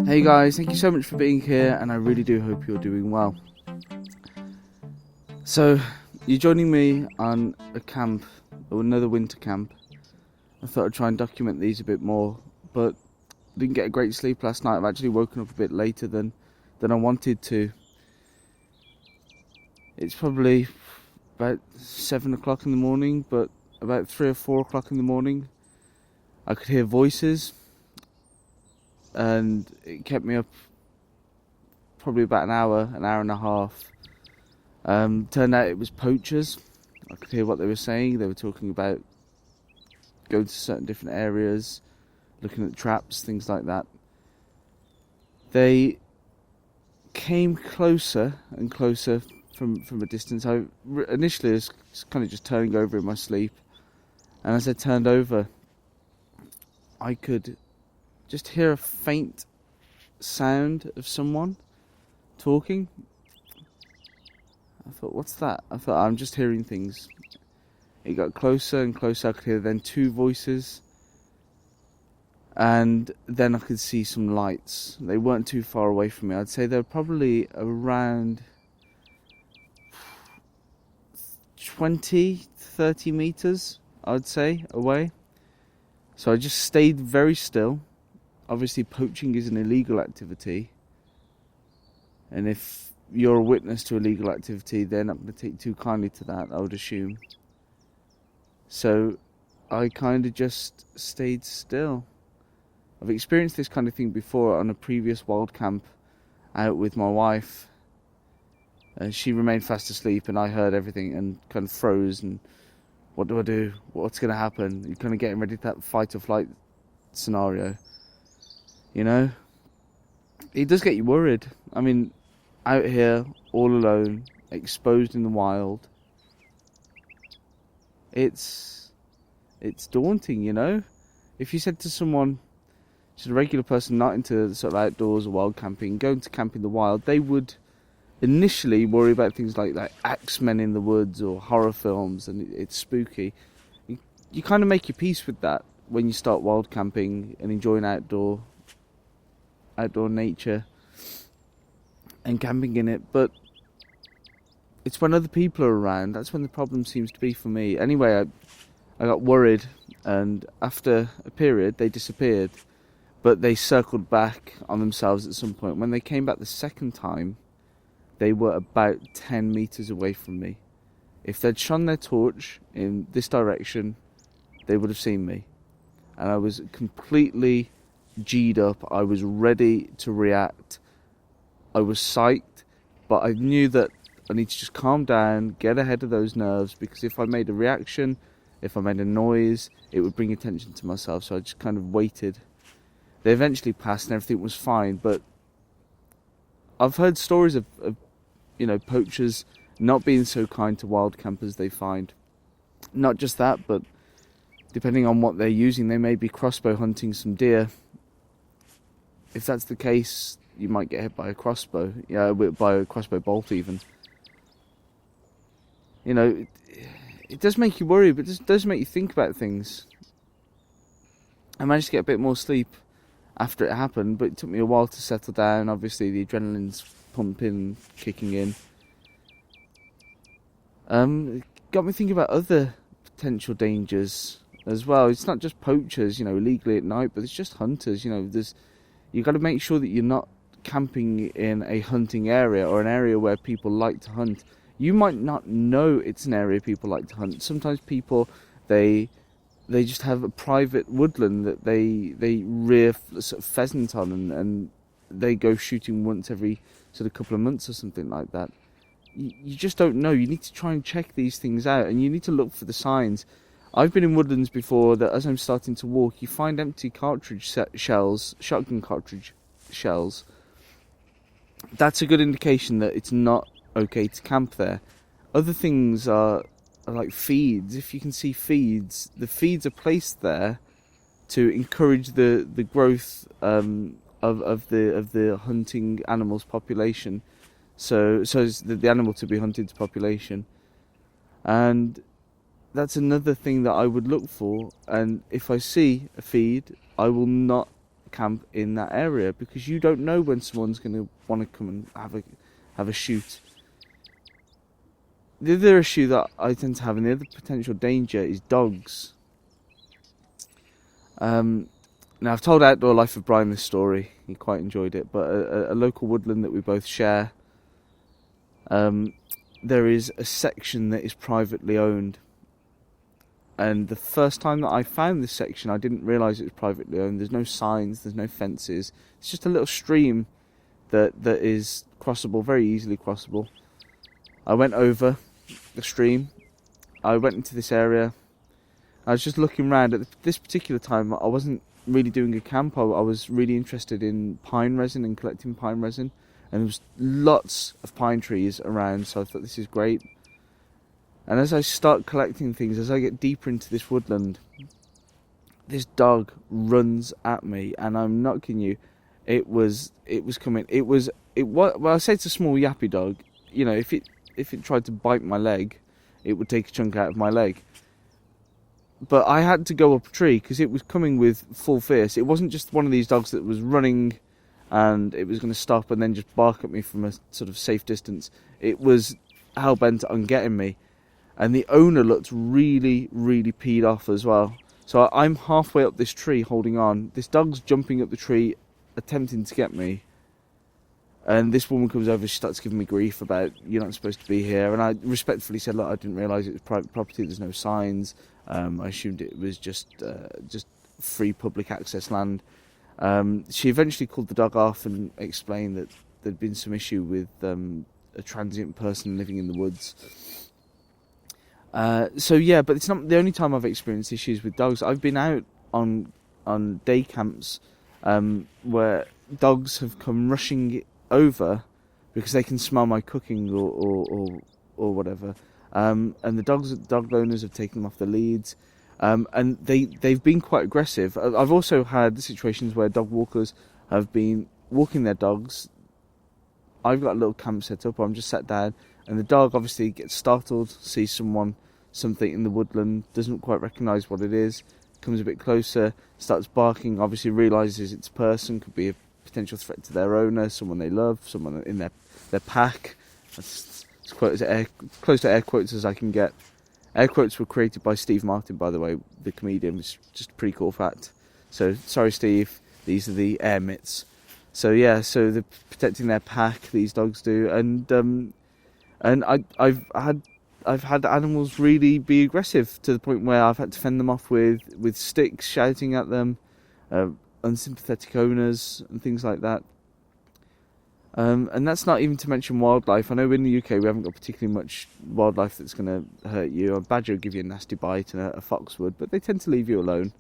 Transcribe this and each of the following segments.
Hey guys, thank you so much for being here, and I really do hope you're doing well. So, you're joining me on a camp, or another winter camp. I thought I'd try and document these a bit more, but didn't get a great sleep last night. I've actually woken up a bit later than I wanted to. It's probably about 7 o'clock in the morning, but about 3 or 4 o'clock in the morning, I could hear voices, and it kept me up probably about an hour and a half. Turned out it was poachers. I could hear what they were saying. They were talking about going to certain different areas, looking at traps, things like that. They came closer and closer from a distance. I initially was kind of just turning over in my sleep, and as I turned over, I could just hear a faint sound of someone talking. I thought, what's that? I thought, I'm just hearing things. It got closer and closer. I could hear then two voices, and then I could see some lights. They weren't too far away from me. I'd say they were probably around 20-30 meters, I'd say, away. So I just stayed very still. Obviously, poaching is an illegal activity, and if you're a witness to illegal activity, they're not going to take too kindly to that, I would assume. So I kind of just stayed still. I've experienced this kind of thing before on a previous wild camp out with my wife. She remained fast asleep, and I heard everything and kind of froze. And what do I do? What's going to happen? You're kind of getting ready for that fight or flight scenario. You know? It does get you worried. I mean, out here, all alone, exposed in the wild. It's daunting, you know? If you said to someone, just a regular person not into sort of outdoors or wild camping, going to camp in the wild, they would initially worry about things like axemen in the woods or horror films, and it's spooky. You kind of make your peace with that when you start wild camping and enjoying outdoor nature and camping in it. But it's when other people are around, that's when the problem seems to be for me. Anyway, I got worried, and after a period they disappeared, but they circled back on themselves at some point. When they came back the second time, they were about 10 meters away from me. If they'd shone their torch in this direction, they would have seen me. And I was completely G'd up. I was ready to react. I was psyched, but I knew that I need to just calm down, get ahead of those nerves, because if I made a reaction, if I made a noise, it would bring attention to myself. So I just kind of waited. They eventually passed and everything was fine, but I've heard stories of poachers not being so kind to wild campers they find. Not just that, but depending on what they're using, they may be crossbow hunting some deer. If that's the case, you might get hit by a crossbow, by a crossbow bolt even. You know, it does make you worry, but it does make you think about things. I managed to get a bit more sleep after it happened, but it took me a while to settle down. Obviously, the adrenaline's pumping, kicking in. It got me thinking about other potential dangers as well. It's not just poachers, illegally at night, but it's just hunters. You've got to make sure that you're not camping in a hunting area or an area where people like to hunt. You might not know it's an area people like to hunt. Sometimes people, they just have a private woodland that they rear sort of pheasant on, and they go shooting once every sort of couple of months or something like that. You just don't know. You need to try and check these things out, and you need to look for the signs. I've been in woodlands before that as I'm starting to walk, you find empty cartridge shells, shotgun cartridge shells. That's a good indication that it's not okay to camp there. Other things are like feeds. If you can see feeds, the feeds are placed there to encourage the growth of the hunting animals population. So it's the animal to be hunted population, and that's another thing that I would look for. And if I see a feed, I will not camp in that area, because you don't know when someone's going to want to come and have a shoot. The other issue that I tend to have, and the other potential danger, is dogs. Now, I've told Outdoor Life of Brian this story. He quite enjoyed it. But a local woodland that we both share, there is a section that is privately owned. And the first time that I found this section, I didn't realise it was privately owned. There's no signs, there's no fences. It's just a little stream that is crossable, very easily crossable. I went over the stream. I went into this area. I was just looking around. At this particular time, I wasn't really doing a camp. I was really interested in pine resin and collecting pine resin. And there was lots of pine trees around, so I thought this is great. And as I start collecting things, as I get deeper into this woodland, this dog runs at me, and I'm not kidding you. It was coming. Well, I say it's a small yappy dog. You know, if it tried to bite my leg, it would take a chunk out of my leg. But I had to go up a tree because it was coming with full force. It wasn't just one of these dogs that was running and it was going to stop and then just bark at me from a sort of safe distance. It was hell-bent on getting me. And the owner looked really, really peed off as well. So I'm halfway up this tree holding on. This dog's jumping up the tree, attempting to get me. And this woman comes over, she starts giving me grief about, you're not supposed to be here. And I respectfully said, look, I didn't realise it was private property, there's no signs. I assumed it was just free public access land. She eventually called the dog off and explained that there'd been some issue with a transient person living in the woods. So yeah, but it's not the only time I've experienced issues with dogs. I've been out on day camps where dogs have come rushing over because they can smell my cooking or whatever. And the dog owners have taken them off the leads. And they've been quite aggressive. I've also had situations where dog walkers have been walking their dogs. I've got a little camp set up where I'm just sat down, and the dog obviously gets startled, sees something in the woodland, doesn't quite recognise what it is, comes a bit closer, starts barking, obviously realises it's a person, could be a potential threat to their owner, someone they love, someone in their pack. That's as close to air quotes as I can get. Air quotes were created by Steve Martin, by the way, the comedian. It's just a pretty cool fact. So, sorry Steve, these are the air mitts. So yeah, so they're protecting their pack, these dogs do, and I've had animals really be aggressive to the point where I've had to fend them off with sticks, shouting at them, unsympathetic owners and things like that. And that's not even to mention wildlife. I know in the UK we haven't got particularly much wildlife that's going to hurt you. A badger will give you a nasty bite, and a fox would, but they tend to leave you alone.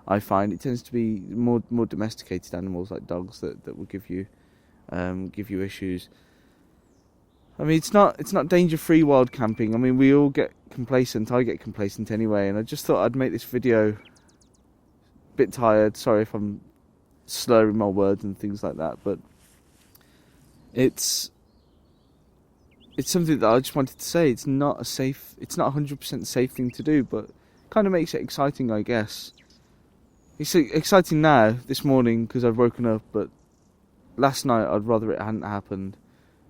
I find it tends to be more domesticated animals like dogs that will give you issues. I mean, it's not danger-free wild camping. I mean, we all get complacent. I get complacent anyway, and I just thought I'd make this video. A bit tired. Sorry if I'm slurring my words and things like that, but it's something that I just wanted to say. It's not a 100% safe thing to do, but kind of makes it exciting, I guess. It's exciting now, this morning, because I've woken up, but last night I'd rather it hadn't happened.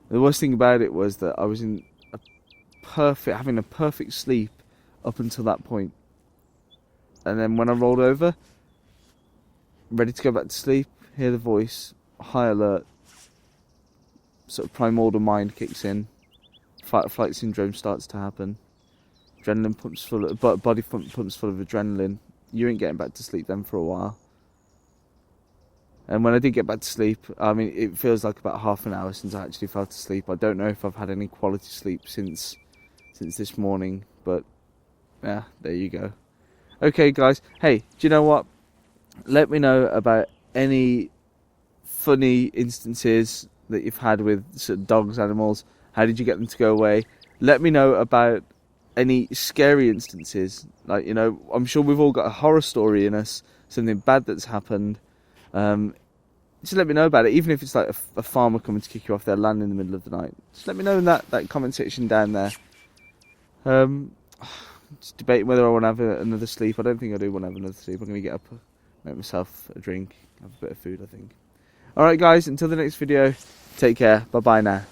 The worst thing about it was that I was having a perfect sleep up until that point. And then when I rolled over, ready to go back to sleep, hear the voice, high alert, sort of primordial mind kicks in, fight or flight syndrome starts to happen, adrenaline body pumps full of adrenaline. You ain't getting back to sleep then for a while. And when I did get back to sleep, I mean, it feels like about half an hour since I actually fell asleep. I don't know if I've had any quality sleep since this morning, but yeah, there you go. Okay, guys. Hey, do you know what? Let me know about any funny instances that you've had with sort of dogs, animals. How did you get them to go away? Let me know about any scary instances. Like, you know, I'm sure we've all got a horror story in us, something bad that's happened. Just let me know about it, even if it's like a farmer coming to kick you off their land in the middle of the night. Just let me know in that comment section down there. Just debating whether I want to have another sleep. I don't think I do want to have another sleep. I'm going to get up make myself a drink, have a bit of food, I think. Alright guys, until the next video, take care, bye bye now.